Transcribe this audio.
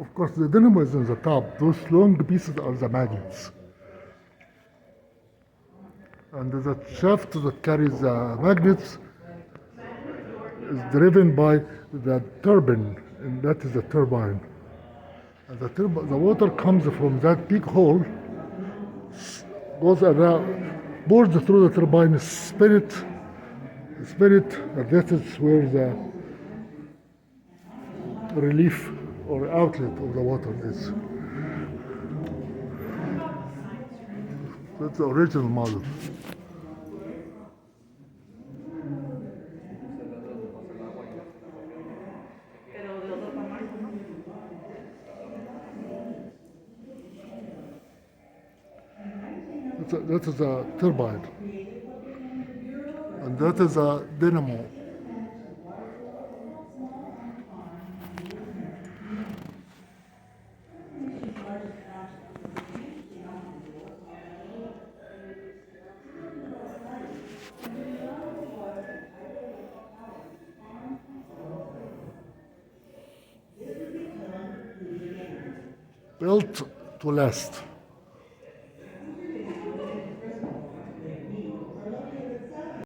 Of course, the dynamo is on the top. Those long pieces are the magnets. And the shaft that carries the magnets is driven by the turbine, and that is the turbine. And the water comes from that big hole, goes around, bores through the turbine, spin it, and that is where the relief or outlet of the water is. That's the original model. That is a turbine, and that is a dynamo. Built to last.